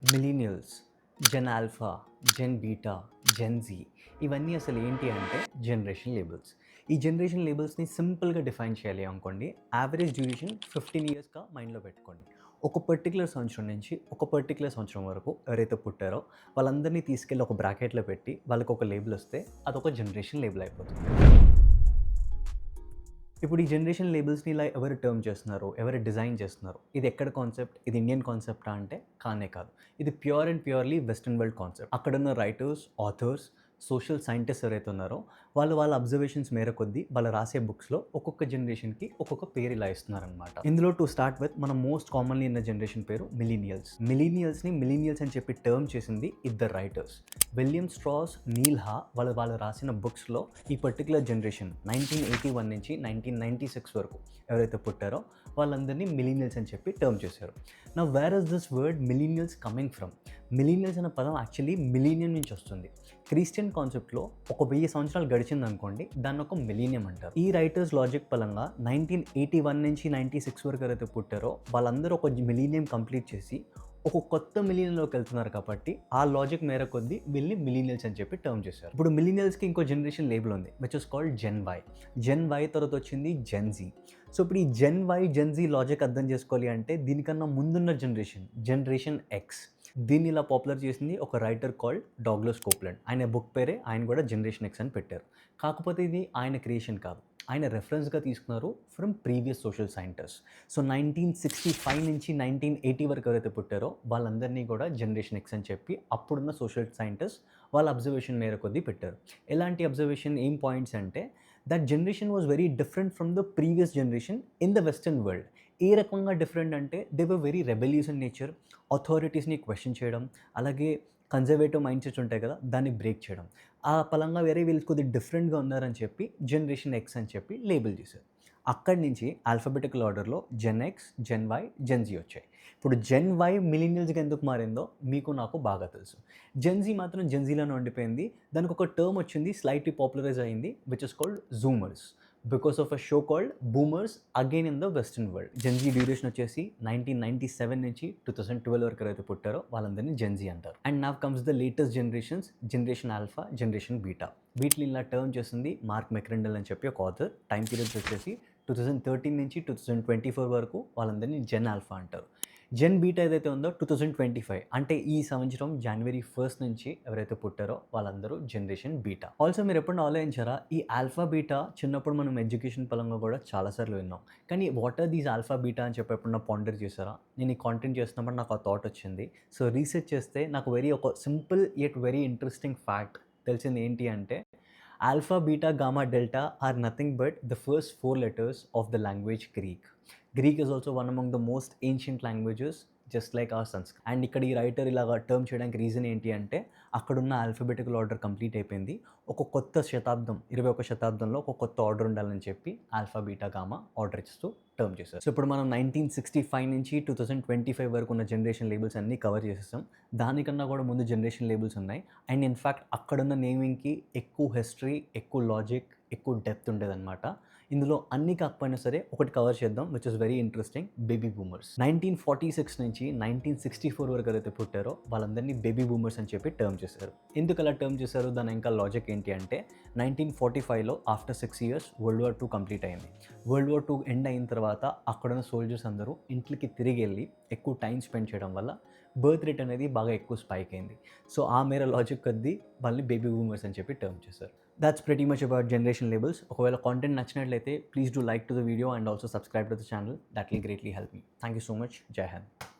Millennials, జెన్ alpha, జెన్ beta, జెన్ G ఇవన్నీ అసలు ఏంటి అంటే జనరేషన్ లేబుల్స్. ఈ జనరేషన్ లేబుల్స్‌ని సింపుల్‌గా డిఫైన్ చేయాలి అనుకోండి. యావరేజ్ డ్యూరేషన్ 15 ఇయర్స్‌గా మైండ్‌లో పెట్టుకోండి. ఒక పర్టిక్యులర్ సంవత్సరం నుంచి ఒక పర్టిక్యులర్ సంవత్సరం వరకు ఎవరైతే పుట్టారో వాళ్ళందరినీ తీసుకెళ్ళి ఒక బ్రాకెట్‌లో పెట్టి వాళ్ళకి ఒక లేబుల్ వస్తే అదొక జనరేషన్ లేబుల్ అయిపోతుంది. ఇప్పుడు ఈ జనరేషన్ లేబుల్స్‌ని ఇలా ఎవరు టర్మ్ చేస్తున్నారో, ఎవరు డిజైన్ చేస్తున్నారో, ఇది ఎక్కడ కాన్సెప్ట్? ఇది ఇండియన్ కాన్సెప్టా అంటే కానే కాదు. ఇది pure and purely western world concept. అక్కడున్న రైటర్స్, ఆథర్స్, సోషల్ సైంటిస్ట్స్ ఎవరైతే ఉన్నారో వాళ్ళ అబ్జర్వేషన్స్ మేర కొద్దీ వాళ్ళు రాసే బుక్స్‌లో ఒక్కొక్క జనరేషన్‌కి ఒక్కొక్క పేరు ఇలా ఇస్తున్నారనమాట. ఇందులో టు స్టార్ట్ విత్ మనం మోస్ట్ కామన్‌లీ ఇన్న జనరేషన్ పేరు మిలీనియల్స్. మిలీనియల్స్‌ని మిలీనియల్స్ అని చెప్పి టర్మ్ చేసింది ఇద్దరు రైటర్స్. విలియం స్ట్రాస్, నీల్ హా వాళ్ళు రాసిన బుక్స్‌లో ఈ పర్టిక్యులర్ జనరేషన్ 1981 నుంచి 1996 వరకు ఎవరైతే పుట్టారో వాళ్ళందరినీ మిలీనియల్స్ అని చెప్పి టర్మ్ చేశారు. Now where is this word millennials coming from? Millennials అనే పదం యాక్చువల్లీ మిలీనియం నుంచి వస్తుంది. క్రిస్టియన్ కాన్సెప్ట్‌లో ఒక 1000 సంవత్సరాలు గడిచిందనుకోండి, దాన్ని ఒక మిలీనియం అంటారు. ఈ రైటర్స్ లాజిక్ పరంగా 1981 నుంచి 96 వరకు ఎవరైతే పుట్టారో వాళ్ళందరూ ఒక మిలీనియం కంప్లీట్ చేసి ఒక కొత్త మిలీనియంలోకి వెళ్తున్నారు కాబట్టి ఆ లాజిక్ మేర కొద్దీ వీళ్ళని మిలీనియల్స్ అని చెప్పి టర్మ్ చేశారు. ఇప్పుడు మిలీనియల్స్‌కి ఇంకో జనరేషన్ లేబుల్ ఉంది which is called gen Y. Gen Y తర్వాత వచ్చింది జెన్ జీ. సో ఇప్పుడు ఈ gen Y, gen Z logic అర్థం చేసుకోవాలి అంటే దీనికన్నా ముందున్న జనరేషన్ ఎక్స్. దీన్ని ఇలా పాపులర్ చేసింది ఒక రైటర్ కాల్డ్ డాగ్లస్ కోప్లాండ్. ఆయన బుక్ పేరే ఆయన కూడా జనరేషన్ ఎక్స్ అని పెట్టారు. కాకపోతే ఇది ఆయన క్రియేషన్ కాదు. ఆయన రెఫరెన్స్‌గా తీసుకున్నారు from previous social scientist. So 1965 నుంచి 1980 వరకు ఎవరైతే పుట్టారో వాళ్ళందరినీ కూడా జనరేషన్ ఎక్స్ అని చెప్పి అప్పుడున్న సోషల్ సైంటిస్ట్ వాళ్ళ అబ్జర్వేషన్ మేర కొద్దీ పెట్టారు. ఎలాంటి అబ్జర్వేషన్, ఏం పాయింట్స్ అంటే that generation was very different from the previous generation in the western world. ఏ రకంగా డిఫరెంట్ అంటే they were very rebellious in nature. అథారిటీస్‌ని క్వెషన్ చేయడం, అలాగే కన్జర్వేటివ్ మైండ్ సెట్స్ ఉంటాయి కదా! దాన్ని బ్రేక్ చేయడం. ఆ పలంగా వేరే వీళ్ళు కొద్దిగా డిఫరెంట్‌గా ఉన్నారని చెప్పి జనరేషన్ ఎక్స్ అని చెప్పి లేబుల్ చేశారు. అక్కడి నుంచి ఆల్ఫాబెటికల్ ఆర్డర్‌లో gen X, gen Y, gen Z వచ్చాయి. ఇప్పుడు జెన్ వై మిలీనియల్స్‌గా ఎందుకు మారిందో మీకు నాకు బాగా తెలుసు. జెన్ జీ మాత్రం జెన్ జీలోనే ఉండిపోయింది. దానికి ఒక టర్మ్ వచ్చింది, స్లైట్‌లీ పాపులరైజ్ అయింది which is called zoomers. Because of a show called boomers again in the western world. Gen Z duration వచ్చేసి 1997 నుంచి 2012 వరకు ఎవరైతే పుట్టారో వాళ్ళందరినీ జెన్ జీ అంటారు. And now comes the latest generations, generation alpha, generation beta. వీటిని ఇలా టర్మ్ చేసింది మార్క్ మెక్రెండల్ అని చెప్పి ఒక ఆథర్. టైం పీరియడ్స్ వచ్చేసి 2013 నుంచి 2024 వరకు వాళ్ళందరినీ జెన్ ఆల్ఫా అంటారు. జెన్ బీటా ఏదైతే ఉందో 2025 అంటే ఈ సంవత్సరం జనవరి 1 నుంచి ఎవరైతే పుట్టారో వాళ్ళందరూ జనరేషన్ బీటా. ఆల్సో మీరు ఎప్పుడైనా ఆలోచించారా, ఈ ఆల్ఫా, బీటా చిన్నప్పుడు మనం ఎడ్యుకేషన్ పరంగా కూడా చాలా సార్లు విన్నాం. కానీ what are these alpha, beta అని చెప్పి ఎప్పుడన్నా పాండర్ చేశారా? నేను ఈ కాంటెంట్ చేస్తున్నప్పుడు నాకు ఆ థాట్ వచ్చింది. సో రీసెర్చ్ చేస్తే నాకు ఒక simple yet very interesting fact తెలిసింది. ఏంటి అంటే alpha, beta, gamma, delta are nothing but the first 4 letters of the language Greek. Greek is also one among the most ancient languages just like our Sanskrit. And ఇక్కడ ఈ writer ఇలాగా term చేయడానికి reason ఏంటి అంటే అక్కడున్న ఆల్ఫాబెటికల్ ఆర్డర్ కంప్లీట్ అయిపోయింది. ఒక కొత్త శతాబ్దం, 21వ శతాబ్దంలో ఒక కొత్త ఆర్డర్ ఉండాలని చెప్పి ఆల్ఫా, బీటా, గామా ఆర్డర్ ఇస్తూ టర్మ్ చేశారు. సో ఇప్పుడు మనం 1965 నుంచి 2025 వరకు ఉన్న జనరేషన్ లేబుల్స్ అన్నీ కవర్ చేసేసాం. దానికన్నా కూడా ముందు జనరేషన్ లేబుల్స్ ఉన్నాయి. అండ్ ఇన్‌ఫ్యాక్ట్ అక్కడున్న నేమింగ్‌కి ఎక్కువ హిస్టరీ, ఎక్కువ లాజిక్, ఎక్కువ డెప్త్ ఉండేదన్నమాట. ఇందులో అన్నీ కాకపోయినా సరే ఒకటి కవర్ చేద్దాం which is very interesting. Baby boomers. 1946 నుంచి 1964 వరకు ఎవరైతే పుట్టారో వాళ్ళందరినీ బేబీ బూమర్స్ అని చెప్పి టర్మ్ చేశారు. ఎందుకు అలా టర్మ్ చేశారు? దాని ఇంకా లాజిక్ ఏంటి అంటే 1945లో after 6 years world war 2 complete అయింది. వరల్డ్ వార్ 2 ఎండ్ అయిన తర్వాత అక్కడున్న సోల్జర్స్ అందరూ ఇంట్లోకి తిరిగి వెళ్ళి ఎక్కువ టైం స్పెండ్ చేయడం వల్ల బర్త్ రేట్ అనేది బాగా ఎక్కువ స్పైక్ అయింది. సో ఆ మేర లాజిక్ కొద్దీ వాళ్ళని బేబీ బూమర్స్ అని చెప్పి టర్మ్ చేశారు. That's pretty much about generation labels. ఒకవేళ కాంటెంట్ నచ్చినట్లయితే please do like to the video and also subscribe to the channel. That will greatly help me. Thank you so much. జై హింద్.